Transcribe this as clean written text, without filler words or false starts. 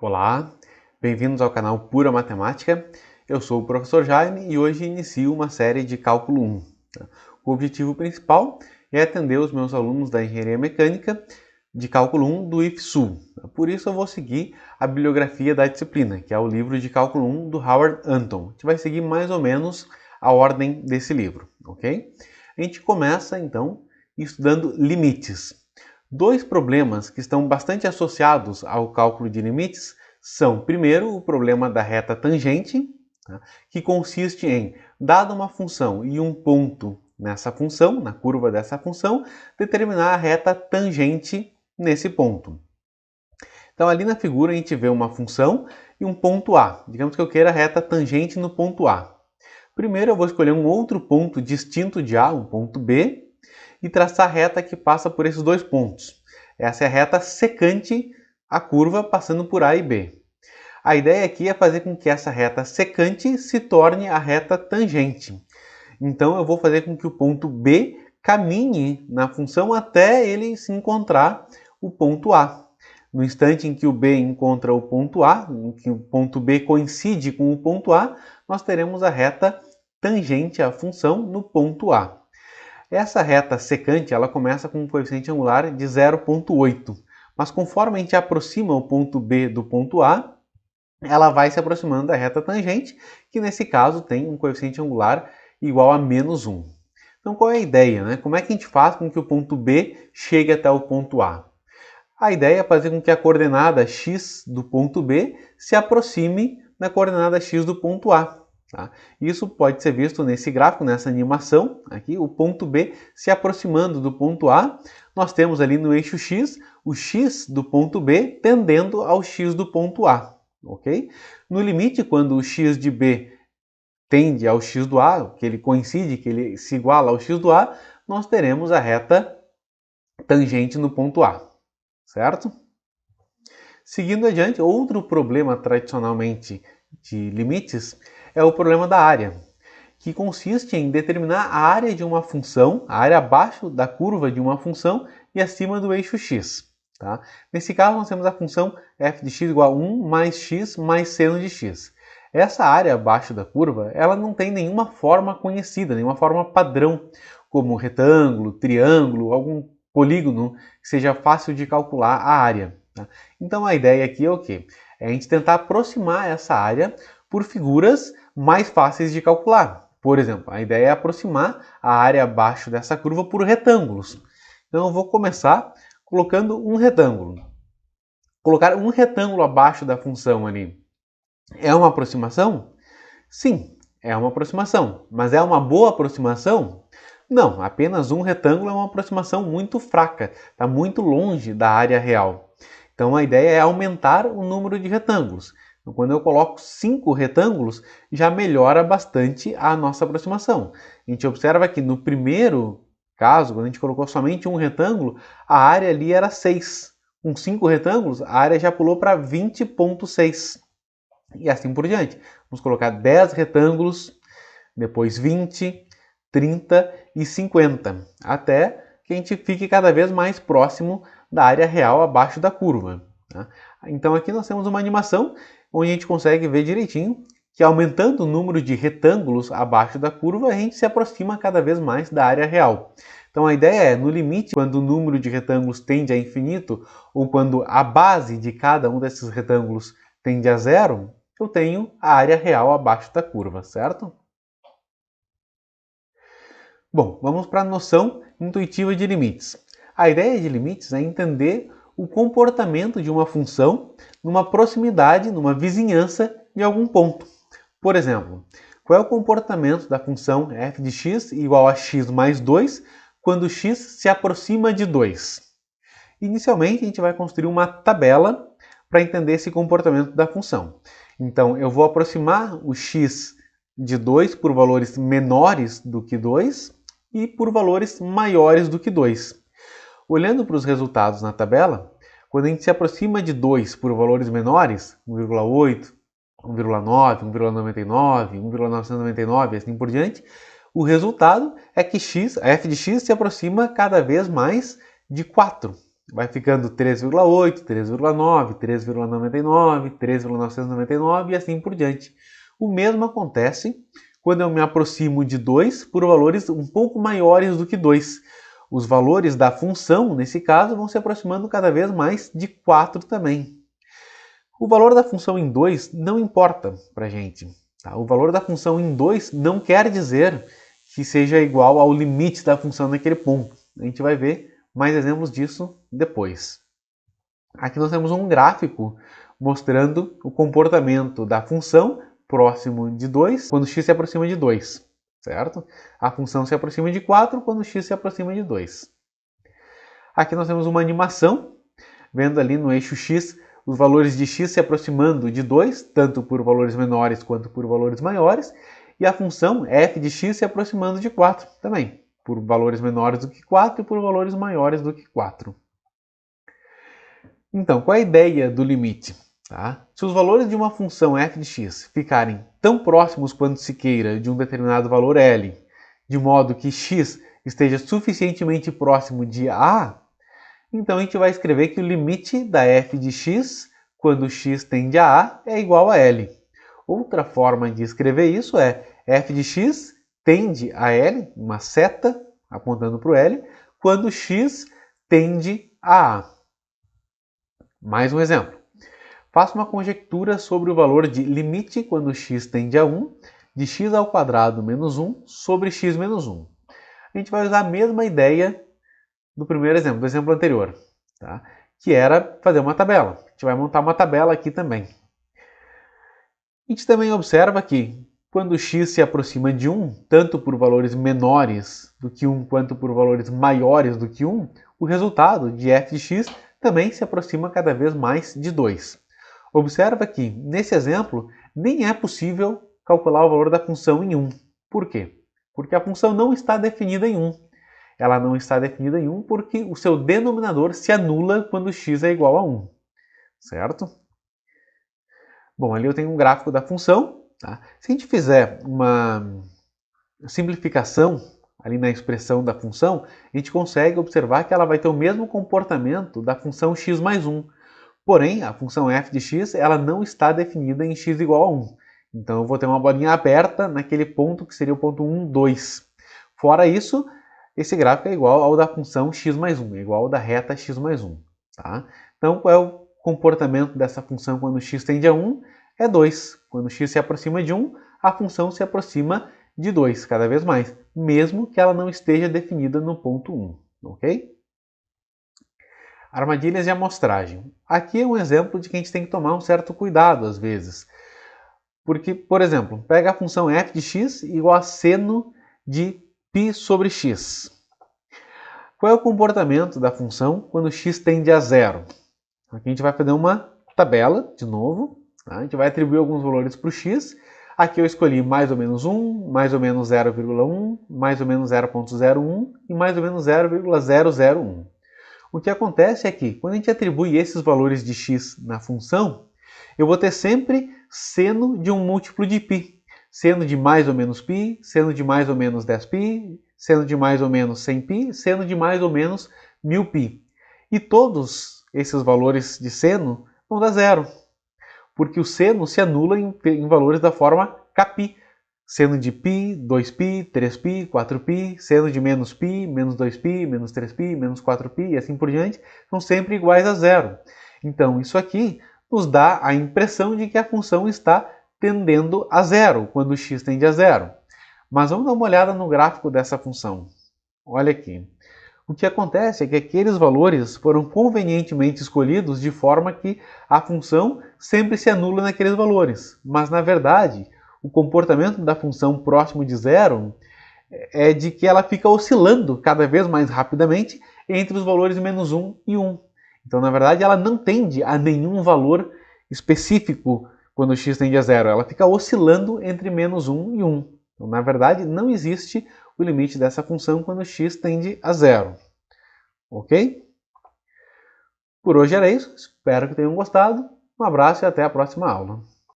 Olá, bem-vindos ao canal Pura Matemática. Eu sou o professor Jaime e hoje inicio uma série de Cálculo 1. O objetivo principal é atender os meus alunos da Engenharia Mecânica de Cálculo 1 do IFSU. Por isso eu vou seguir a bibliografia da disciplina, que é o livro de Cálculo 1 do Howard Anton. A gente vai seguir mais ou menos a ordem desse livro, ok? A gente começa então estudando limites. Dois problemas que estão bastante associados ao cálculo de limites são, primeiro, o problema da reta tangente, que consiste em, dada uma função e um ponto nessa função, na curva dessa função, determinar a reta tangente nesse ponto. Então, ali na figura a gente vê uma função e um ponto A. Digamos que eu queira a reta tangente no ponto A. Primeiro eu vou escolher um outro ponto distinto de A, um ponto B, e traçar a reta que passa por esses dois pontos. Essa é a reta secante a curva passando por A e B. A ideia aqui é fazer com que essa reta secante se torne a reta tangente. Então eu vou fazer com que o ponto B caminhe na função até ele se encontrar o ponto A. No instante em que o B encontra o ponto A, em que o ponto B coincide com o ponto A, nós teremos a reta tangente à função no ponto A. Essa reta secante ela começa com um coeficiente angular de 0,8, mas conforme a gente aproxima o ponto B do ponto A, ela vai se aproximando da reta tangente, que nesse caso tem um coeficiente angular igual a menos 1. Então qual é a ideia, né? Como é que a gente faz com que o ponto B chegue até o ponto A? A ideia é fazer com que a coordenada x do ponto B se aproxime da coordenada x do ponto A. Tá? Isso pode ser visto nesse gráfico, nessa animação, aqui, o ponto B se aproximando do ponto A. Nós temos ali no eixo x, o x do ponto B tendendo ao x do ponto A. Okay? No limite, quando o x de B tende ao x do A, que ele coincide, que ele se iguala ao x do A, nós teremos a reta tangente no ponto A. Certo? Seguindo adiante, outro problema tradicionalmente de limites é o problema da área, que consiste em determinar a área de uma função, a área abaixo da curva de uma função e acima do eixo x. Tá? Nesse caso, nós temos a função f de x igual a 1 mais x mais seno de x. Essa área abaixo da curva, ela não tem nenhuma forma conhecida, nenhuma forma padrão, como retângulo, triângulo, algum polígono que seja fácil de calcular a área. Tá? Então a ideia aqui é o quê? É a gente tentar aproximar essa área por figuras mais fáceis de calcular. Por exemplo, a ideia é aproximar a área abaixo dessa curva por retângulos. Então eu vou começar colocando um retângulo. Colocar um retângulo abaixo da função ali é uma aproximação? Sim, é uma aproximação. Mas é uma boa aproximação? Não, apenas um retângulo é uma aproximação muito fraca, está muito longe da área real. Então a ideia é aumentar o número de retângulos. Então, quando eu coloco 5 retângulos, já melhora bastante a nossa aproximação. A gente observa que no primeiro caso, quando a gente colocou somente um retângulo, a área ali era 6. Com 5 retângulos, a área já pulou para 20,6. E assim por diante. Vamos colocar 10 retângulos, depois 20, 30 e 50, até que a gente fique cada vez mais próximo da área real abaixo da curva. Tá? Então aqui nós temos uma animação onde a gente consegue ver direitinho que aumentando o número de retângulos abaixo da curva, a gente se aproxima cada vez mais da área real. Então a ideia é, no limite, quando o número de retângulos tende a infinito, ou quando a base de cada um desses retângulos tende a zero, eu tenho a área real abaixo da curva, certo? Bom, vamos para a noção intuitiva de limites. A ideia de limites é entender o comportamento de uma função numa proximidade, numa vizinhança de algum ponto. Por exemplo, qual é o comportamento da função f de x igual a x mais 2 quando x se aproxima de 2? Inicialmente, a gente vai construir uma tabela para entender esse comportamento da função. Então, eu vou aproximar o x de 2 por valores menores do que 2 e por valores maiores do que 2. Olhando para os resultados na tabela, quando a gente se aproxima de 2 por valores menores, 1,8, 1,9, 1,99, 1,999 e assim por diante, o resultado é que a f de x se aproxima cada vez mais de 4. vai ficando 3,8, 3,9, 3,99, 3,999 e assim por diante. O mesmo acontece quando eu me aproximo de 2 por valores um pouco maiores do que 2. Os valores da função, nesse caso, vão se aproximando cada vez mais de 4 também. O valor da função em 2 não importa para a gente. Tá? O valor da função em 2 não quer dizer que seja igual ao limite da função naquele ponto. A gente vai ver mais exemplos disso depois. Aqui nós temos um gráfico mostrando o comportamento da função próximo de 2 quando x se aproxima de 2, certo? A função se aproxima de 4 quando x se aproxima de 2. Aqui nós temos uma animação, vendo ali no eixo x os valores de x se aproximando de 2, tanto por valores menores quanto por valores maiores, e a função f de x se aproximando de 4 também, por valores menores do que 4 e por valores maiores do que 4. Então, qual é a ideia do limite? Tá? Se os valores de uma função f de x ficarem tão próximos quanto se queira de um determinado valor L, de modo que x esteja suficientemente próximo de A, então a gente vai escrever que o limite da f de x, quando x tende a A, é igual a L. Outra forma de escrever isso é f de x tende a L, uma seta apontando para o L, quando x tende a A. Mais um exemplo. Faça uma conjectura sobre o valor de limite quando x tende a 1 de x ao quadrado menos 1 sobre x menos 1. A gente vai usar a mesma ideia do primeiro exemplo, do exemplo anterior, tá? Que era fazer uma tabela. A gente vai montar uma tabela aqui também. A gente também observa que quando x se aproxima de 1, tanto por valores menores do que 1 quanto por valores maiores do que 1, o resultado de f de x também se aproxima cada vez mais de 2. Observa que, nesse exemplo, nem é possível calcular o valor da função em 1. Por quê? Porque a função não está definida em 1. Ela não está definida em 1 porque o seu denominador se anula quando x é igual a 1. Certo? Bom, ali eu tenho um gráfico da função. Tá? Se a gente fizer uma simplificação ali na expressão da função, a gente consegue observar que ela vai ter o mesmo comportamento da função x mais 1. Porém, a função f de x ela não está definida em x igual a 1. Então eu vou ter uma bolinha aberta naquele ponto que seria o ponto 1, 2. Fora isso, esse gráfico é igual ao da função x mais 1, é igual ao da reta x mais 1. Tá? Então, qual é o comportamento dessa função quando x tende a 1? É 2. Quando x se aproxima de 1, a função se aproxima de 2 cada vez mais, mesmo que ela não esteja definida no ponto 1. Ok? Armadilhas de amostragem. Aqui é um exemplo de que a gente tem que tomar um certo cuidado às vezes. Porque, por exemplo, pega a função f de x igual a seno de π sobre x. Qual é o comportamento da função quando x tende a 0? Aqui a gente vai fazer uma tabela, de novo. Tá? A gente vai atribuir alguns valores para o x. Aqui eu escolhi mais ou menos 1, mais ou menos 0,1, mais ou menos 0,01 e mais ou menos 0,001. O que acontece é que, quando a gente atribui esses valores de x na função, eu vou ter sempre seno de um múltiplo de π. Seno de mais ou menos π, seno de mais ou menos 10π, seno de mais ou menos 100π, seno de mais ou menos 1000π. E todos esses valores de seno vão dar zero, porque o seno se anula em valores da forma kπ. Seno de π, 2π, 3π, 4π, seno de menos π, menos 2π, menos 3π, menos 4π e assim por diante, são sempre iguais a zero. Então, isso aqui nos dá a impressão de que a função está tendendo a zero, quando x tende a zero. Mas vamos dar uma olhada no gráfico dessa função. Olha aqui. O que acontece é que aqueles valores foram convenientemente escolhidos de forma que a função sempre se anula naqueles valores. Mas, na verdade, o comportamento da função próximo de zero é de que ela fica oscilando cada vez mais rapidamente entre os valores menos 1 e 1. Então, na verdade, ela não tende a nenhum valor específico quando x tende a zero. Ela fica oscilando entre menos 1 e 1. Então, na verdade, não existe o limite dessa função quando x tende a zero. Ok? Por hoje era isso. Espero que tenham gostado. Um abraço e até a próxima aula.